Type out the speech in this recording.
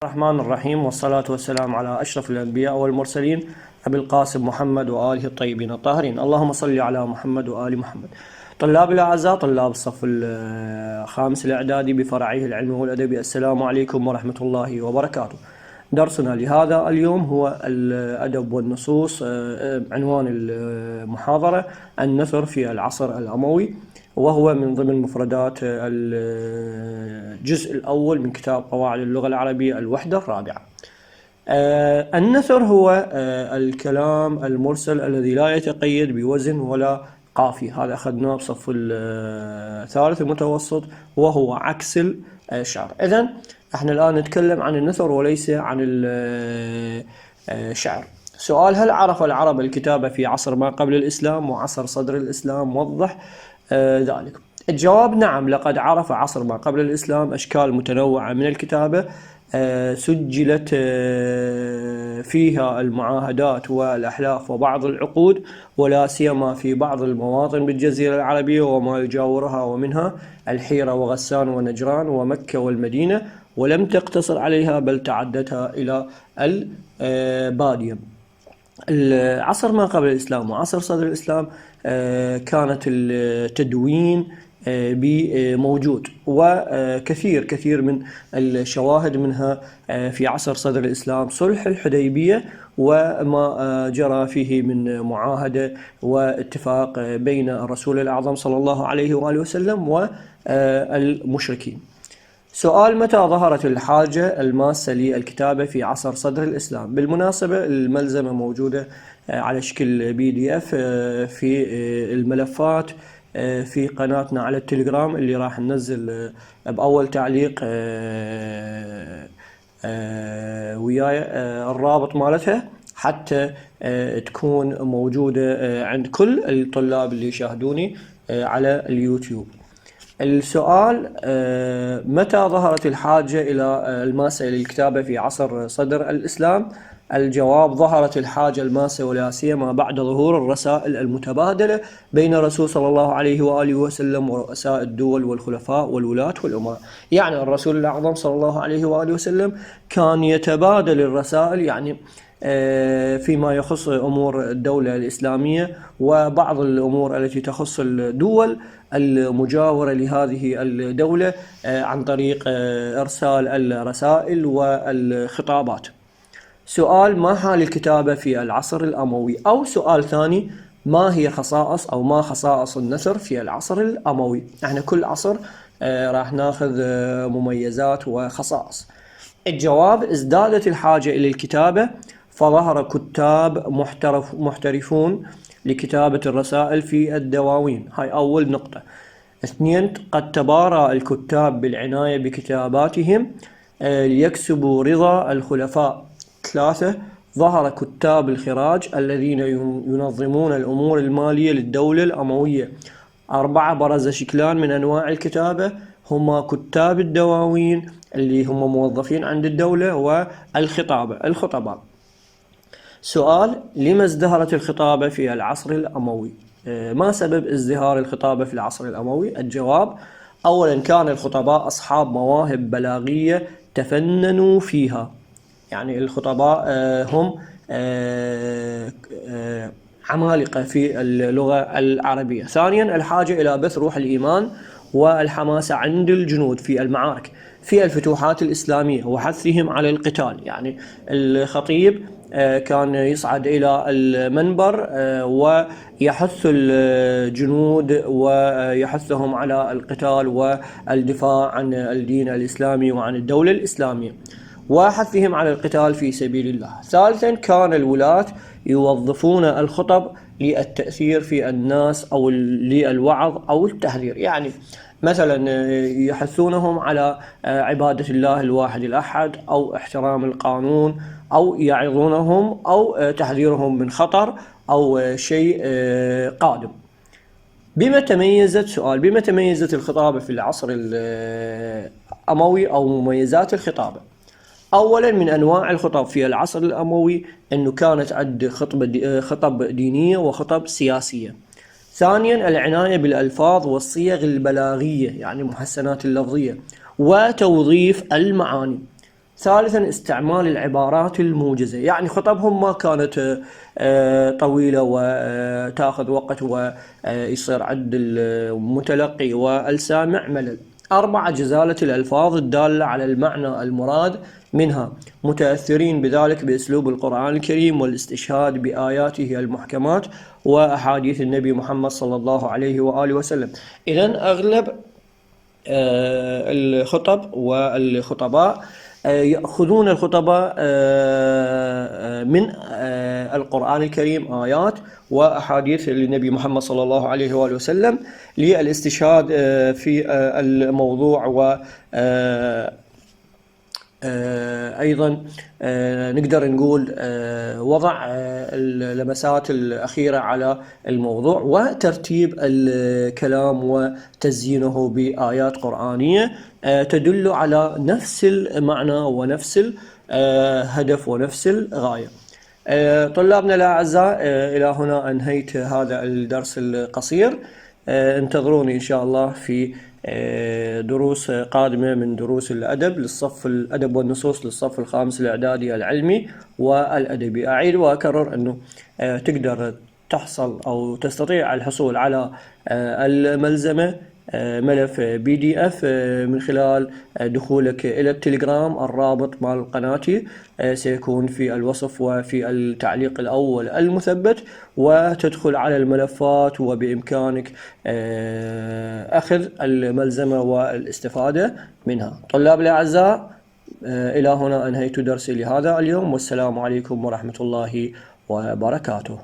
الرحمن الرحيم، والصلاة والسلام على أشرف الأنبياء والمرسلين أبي القاسم محمد وآله الطيبين الطاهرين. اللهم صل على محمد وآل محمد. طلاب الأعزاء، طلاب الصف الخامس الإعدادي بفرعيه العلمي والأدبي، السلام عليكم ورحمة الله وبركاته. درسنا لهذا اليوم هو الأدب والنصوص. عنوان المحاضرة النثر في العصر الأموي، وهو من ضمن مفردات الجزء الأول من كتاب قواعد اللغة العربية الوحدة الرابعة. النثر هو الكلام المرسل الذي لا يتقيد بوزن ولا قافية. هذا أخذناه بصف الثالث المتوسط، وهو عكس الشعر. إذن احنا الآن نتكلم عن النثر وليس عن الشعر. سؤال: هل عرف العرب الكتابة في عصر ما قبل الإسلام وعصر صدر الإسلام؟ وضح ذلك. الجواب: نعم، لقد عرف عصر ما قبل الإسلام أشكال متنوعة من الكتابة سجلت فيها المعاهدات والأحلاف وبعض العقود، ولا سيما في بعض المواطن بالجزيرة العربية وما يجاورها، ومنها الحيرة وغسان ونجران ومكة والمدينة، ولم تقتصر عليها بل تعدتها إلى البادية. العصر ما قبل الإسلام وعصر صدر الإسلام كانت التدوين موجود، وكثير من الشواهد منها في عصر صدر الإسلام صلح الحديبية وما جرى فيه من معاهدة واتفاق بين الرسول الأعظم صلى الله عليه وآله وسلم والمشركين. سؤال: متى ظهرت الحاجة الماسة للكتابة في عصر صدر الإسلام؟ بالمناسبة الملزمة موجودة على شكل PDF في الملفات في قناتنا على التليجرام، اللي راح ننزل بأول تعليق وياي الرابط مالتها حتى تكون موجودة عند كل الطلاب اللي يشاهدوني على اليوتيوب. السؤال: متى ظهرت الحاجة إلى الماسة للكتابة في عصر صدر الإسلام؟ الجواب: ظهرت الحاجة الماسة ولا سيما بعد ظهور الرسائل المتبادلة بين الرسول صلى الله عليه وآله وسلم ورؤساء الدول والخلفاء والولاة والأمراء. يعني الرسول الأعظم صلى الله عليه وآله وسلم كان يتبادل الرسائل، يعني فيما يخص أمور الدولة الإسلامية وبعض الأمور التي تخص الدول المجاورة لهذه الدولة عن طريق إرسال الرسائل والخطابات. سؤال: ما حال الكتابة في العصر الأموي؟ أو سؤال ثاني: ما هي خصائص أو ما خصائص النثر في العصر الأموي؟ احنا كل عصر راح ناخذ مميزات وخصائص. الجواب: ازدادت الحاجة إلى الكتابة، فظهر كتاب محترفون لكتابة الرسائل في الدواوين. هاي أول نقطة. 2: قد تبارى الكتاب بالعناية بكتاباتهم ليكسبوا رضا الخلفاء. 3: ظهر كتاب الخراج الذين ينظمون الأمور المالية للدولة الأموية. 4: برز شكلان من أنواع الكتابة، هما كتاب الدواوين اللي هم موظفين عند الدولة، والخطباء. سؤال: لما ازدهرت الخطابة في العصر الأموي؟ ما سبب ازدهار الخطابة في العصر الأموي؟ الجواب: أولا، كان الخطباء أصحاب مواهب بلاغية تفننوا فيها. يعني الخطباء هم عمالقة في اللغة العربية. ثانيا، الحاجة إلى بث روح الإيمان والحماسة عند الجنود في المعارك في الفتوحات الإسلامية وحثهم على القتال. يعني الخطيب كان يصعد إلى المنبر ويحث الجنود ويحثهم على القتال والدفاع عن الدين الإسلامي وعن الدولة الإسلامية وحثهم على القتال في سبيل الله. ثالثا، كان الولاة يوظفون الخطب للتأثير في الناس أو للوعظ أو التحذير. يعني مثلا يحثونهم على عبادة الله الواحد الأحد أو احترام القانون، أو يعظونهم أو تحذيرهم من خطر أو شيء قادم. بما تميزت الخطابة في العصر الأموي أو مميزات الخطابة؟ أولا، من أنواع الخطب في العصر الأموي أنه كانت عد خطب دينية وخطب سياسية. ثانيا، العناية بالألفاظ والصيغ البلاغية، يعني محسنات اللفظية وتوظيف المعاني. ثالثا استعمال العبارات الموجزة، يعني خطبهم ما كانت طويلة وتأخذ وقت ويصير عند المتلقي والسامع ملل. 4 جزالة الألفاظ الدالة على المعنى المراد منها، متأثرين بذلك بأسلوب القرآن الكريم والاستشهاد بآياته المحكمات وأحاديث النبي محمد صلى الله عليه وآله وسلم. إذن أغلب الخطب والخطباء يأخذون الخطباء من القرآن الكريم آيات وأحاديث النبي محمد صلى الله عليه وآله وسلم للاستشهاد في الموضوع، و أيضا نقدر نقول وضع اللمسات الأخيرة على الموضوع وترتيب الكلام وتزيينه بآيات قرآنية تدل على نفس المعنى ونفس الهدف ونفس الغاية. طلابنا الأعزاء، إلى هنا أنهيت هذا الدرس القصير. انتظروني إن شاء الله في دروس قادمة من دروس الأدب للصف الأدب والنصوص للصف الخامس الإعدادي العلمي والأدبي. أعيد وأكرر أنه تقدر تحصل أو تستطيع الحصول على الملزمة ملف PDF من خلال دخولك إلى التليجرام. الرابط مال قناتي سيكون في الوصف وفي التعليق الأول المثبت، وتدخل على الملفات وبإمكانك أخذ الملزمة والاستفادة منها. طلاب الأعزاء، إلى هنا أنهيت درسي لهذا اليوم، والسلام عليكم ورحمة الله وبركاته.